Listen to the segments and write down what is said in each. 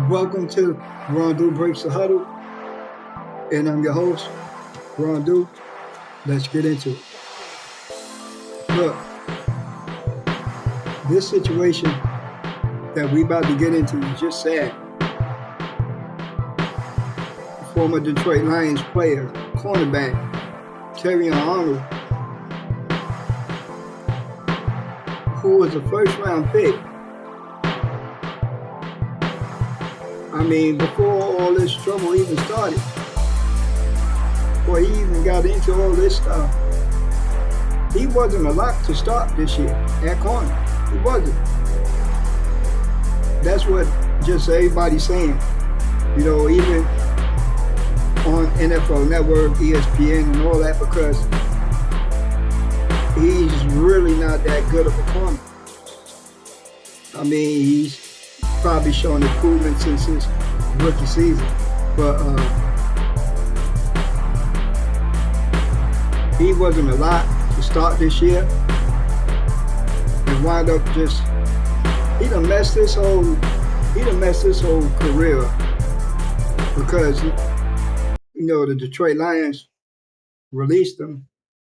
Welcome to Aronld Breaks the Huddle, and I'm your host, Aronld. Let's get into it. Look, this situation that we about to get into is just sad. Former Detroit Lions player, cornerback, Terrion Aronld, who was a first round pick. I mean, before all this trouble even started, before he even got into all this stuff, he wasn't a lock to start this year at corner. He wasn't. That's what just everybody's saying. You know, even on NFL Network, ESPN, and all that, because he's really not that good of a corner. I mean, he's probably shown improvement since his rookie season, but he wasn't a lot to start this year, and wound up just he done messed this whole career up because the Detroit Lions released him.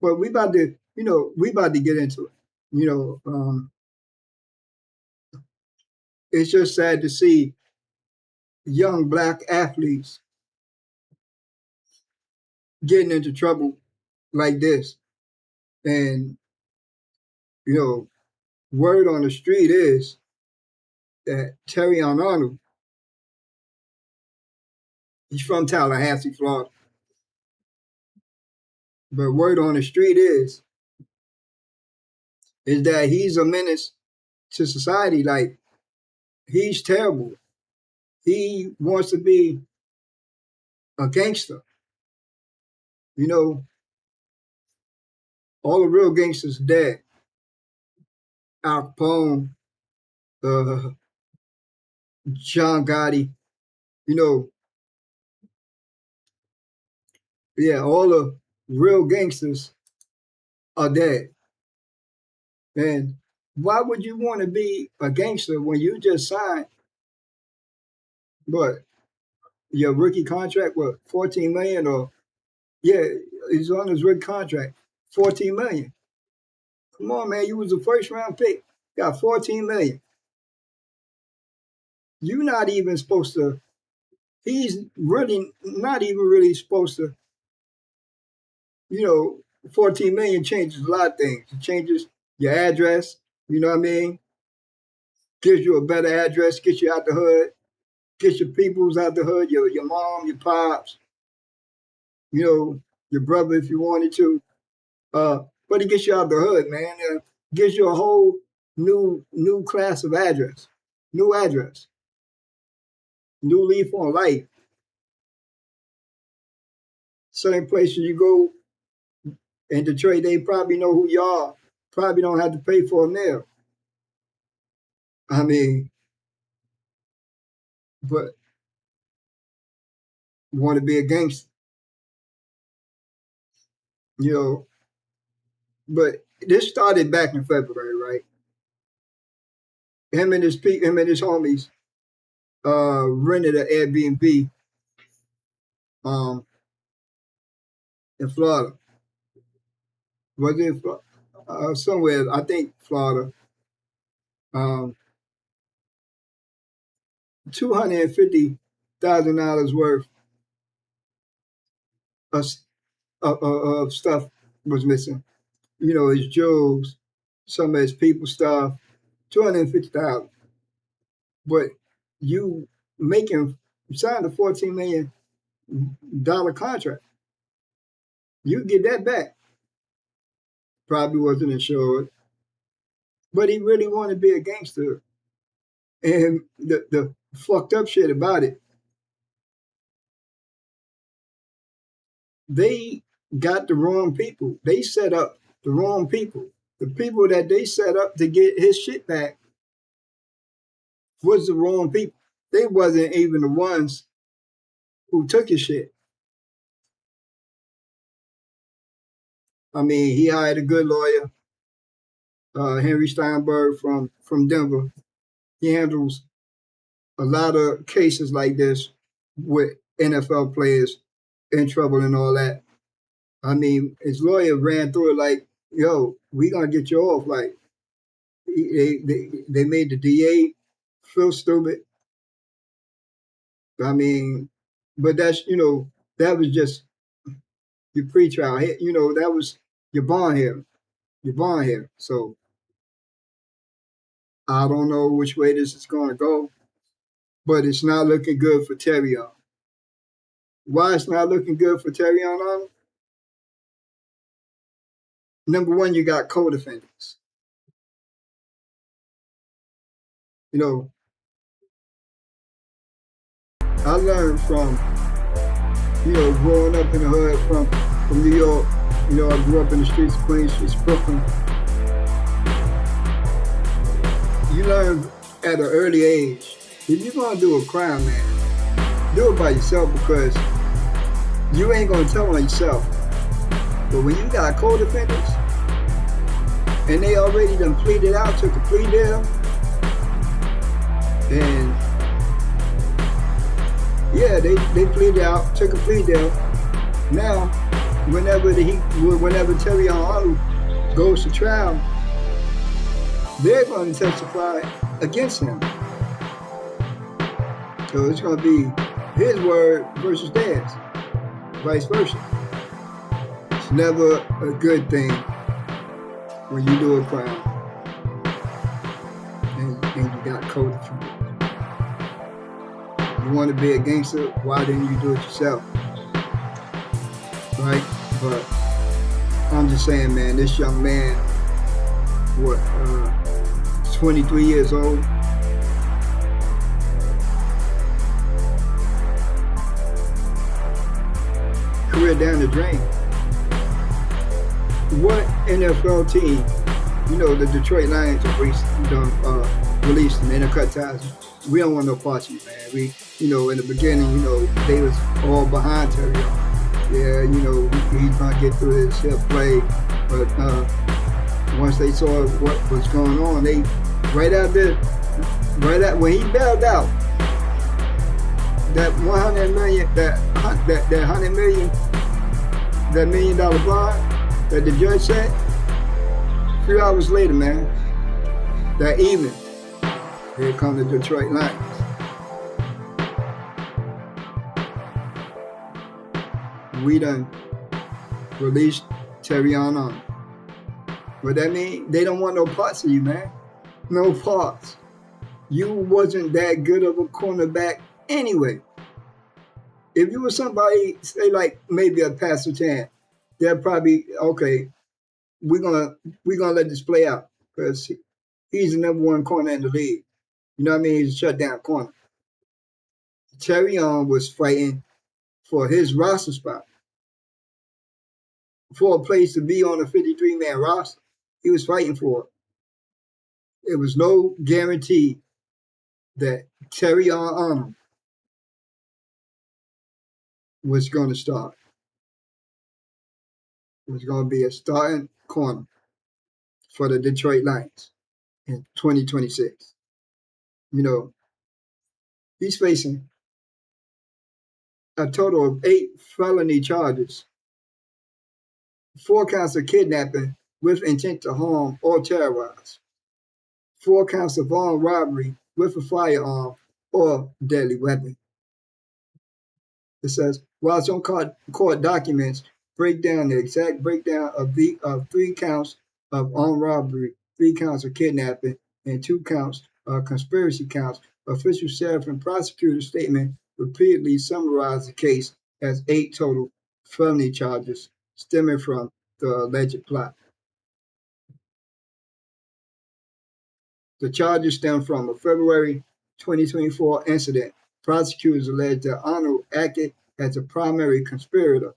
But we about to get into it. It's just sad to see young black athletes getting into trouble like this. And word on the street is that Terrion Aronld, he's from Tallahassee, Florida. But word on the street is that he's a menace to society. Like, he's terrible. He wants to be a gangster. All the real gangsters are dead. Al Capone, uh, John Gotti, you know, yeah, all the real gangsters are dead. And why would you want to be a gangster when you just signed, what, your rookie contract, what, 14 million? Or, yeah, he's on his rookie contract, 14 million. Come on, man, you was a first round pick, got 14 million. You're not even supposed to, he's really not even really supposed to, 14 million changes a lot of things. It changes your address, you know what I mean? Gives you a better address, gets you out the hood, gets your peoples out the hood, your mom, your pops, your brother if you wanted to. But it gets you out the hood, man. Gives you a whole new class of address, new address, new leaf on life. Certain places you go in Detroit, they probably know who you are. Probably don't have to pay for a meal. I mean, but want to be a gangster, you know. But this started back in February, right? Him and his homies rented an Airbnb um in Florida. Was it somewhere? I think Florida. Um, $250,000 worth of, of stuff was missing. His jewels, some of his people stuff. 250,000. But you you signed a $14 million contract. You get that back. Probably wasn't insured, but he really wanted to be a gangster. And the fucked up shit about it, they got the wrong people. They set up the wrong people. The people that they set up to get his shit back was the wrong people. They wasn't even the ones who took his shit. I mean, he hired a good lawyer, Henry Steinberg from Denver. He handles a lot of cases like this with NFL players in trouble and all that. I mean, his lawyer ran through it like, "Yo, we gonna get you off." Like they made the DA feel stupid. I mean, but that's that was just your pretrial. That was your bond here. Your bond here. So I don't know which way this is gonna go, but it's not looking good for Terrion. Why it's not looking good for Terrion? Number one, you got co-defendants. You know, I learned from growing up in the hood from New York. I grew up in the streets of Queens, streets of Brooklyn. You learn at an early age, if you're gonna do a crime, man, do it by yourself because you ain't gonna tell on yourself. But when you got co-defendants and they already done pleaded out, took a plea deal, and yeah, they pleaded out, took a plea deal. Now, whenever Terrion Aronld goes to trial, they're going to testify against him. So it's going to be his word versus theirs, vice versa. It's never a good thing when you do a crime and you got co-defendants. You want to be a gangster, why didn't you do it yourself? Right? But I'm just saying, man, this young man, 23 years old, career down the drain. What NFL team, the Detroit Lions released an intercut ties. We don't want no parts of you, man. We, in the beginning, they was all behind Terrion. Yeah, he's gonna get through this, he'll play. But once they saw what was going on, they when he bailed out, that $100 million, that $100 million, that $1 million bond that the judge said, a few hours later, man, that evening, here come the Detroit Lions. We done released Terrion Aronld. What that mean? They don't want no parts of you, man. No parts. You wasn't that good of a cornerback anyway. If you were somebody, say like maybe a Pastor Chan, they're probably okay. We're gonna let this play out because he's the number one corner in the league. You know what I mean? He's a shutdown corner. Terrion was fighting for his roster spot, for a place to be on a 53-man roster. He was fighting for it. There was no guarantee that Terrion Aronld was going to start. It was going to be a starting corner for the Detroit Lions in 2026. He's facing a total of 8 felony charges, 4 counts of kidnapping with intent to harm or terrorize, 4 counts of armed robbery with a firearm or deadly weapon. It says, while some court documents break down the exact breakdown of 3 counts of armed robbery, 3 counts of kidnapping, and 2 counts of conspiracy counts, official sheriff and prosecutor statement repeatedly summarized the case as 8 total felony charges stemming from the alleged plot. The charges stem from a February 2024 incident. Prosecutors allege that Aronld acted as a primary conspirator,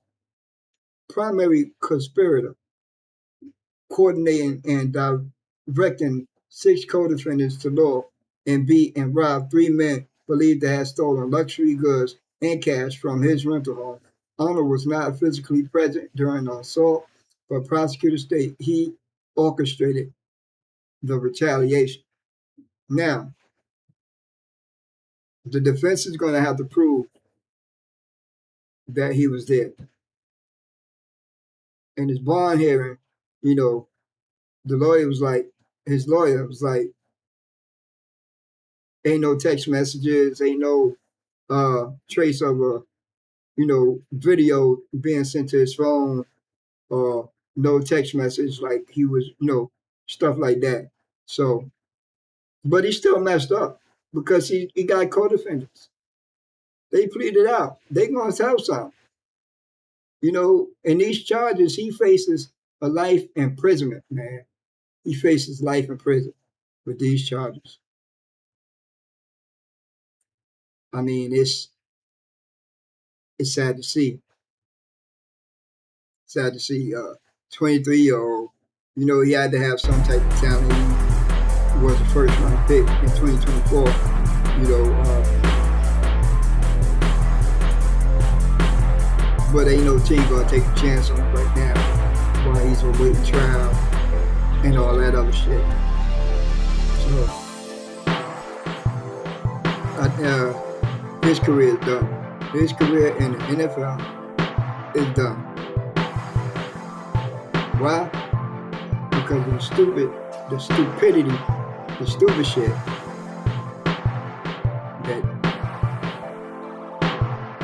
coordinating and directing 6 co-defendants to lure and beat and rob 3 men believed to have stolen luxury goods and cash from his rental home. Aronld was not physically present during the assault, but prosecutors state he orchestrated the retaliation. Now, The defense is going to have to prove that he was there. In his bond hearing, you know, the lawyer was like, his lawyer was like, ain't no text messages, ain't no trace of a, video being sent to his phone, or no text message like he was, stuff like that. So, but he still messed up because he got co-defendants. They pleaded out. They gonna tell something. In these charges, he faces a life imprisonment, man. He faces life in prison with these charges. I mean, it's sad to see. Sad to see. 23-year-old. He had to have some type of talent. He was a first round pick in 2024. But ain't no team gonna take a chance on him right now while he's awaiting trial and all that other shit. So, his career is done. His career in the NFL is done. Why? Because of the stupidity, the stupid shit that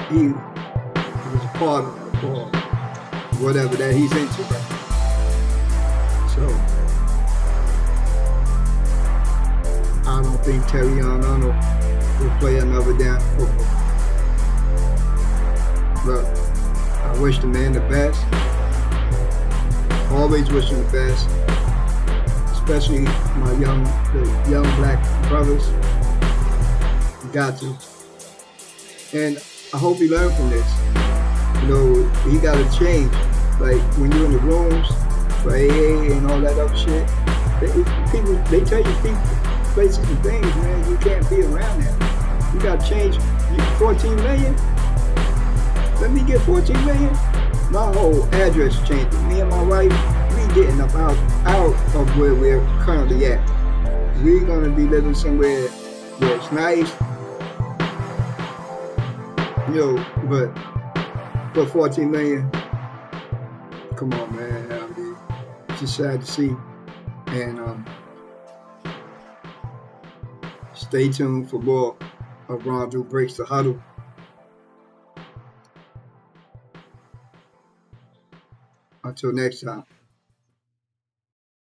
he was a part of, or whatever that he's into right now. So, I don't think Terrion will play another down football. But I wish the man the best. Always wish him the best. Especially the young black brothers. Got to. And I hope he learned from this. He got to change. Like when you're in the rooms for AA and all that other shit, they tell you people, places and things, man, you can't be around that. You got to change. 14 million? Let me get 14 million? My whole address changed. Me and my wife, we getting up out of where we're currently at. We're going to be living somewhere where it's nice, but for 14 million, come on, man. I mean, it's just sad to see. And stay tuned for more of Aronld Who Breaks the Huddle. Until next time.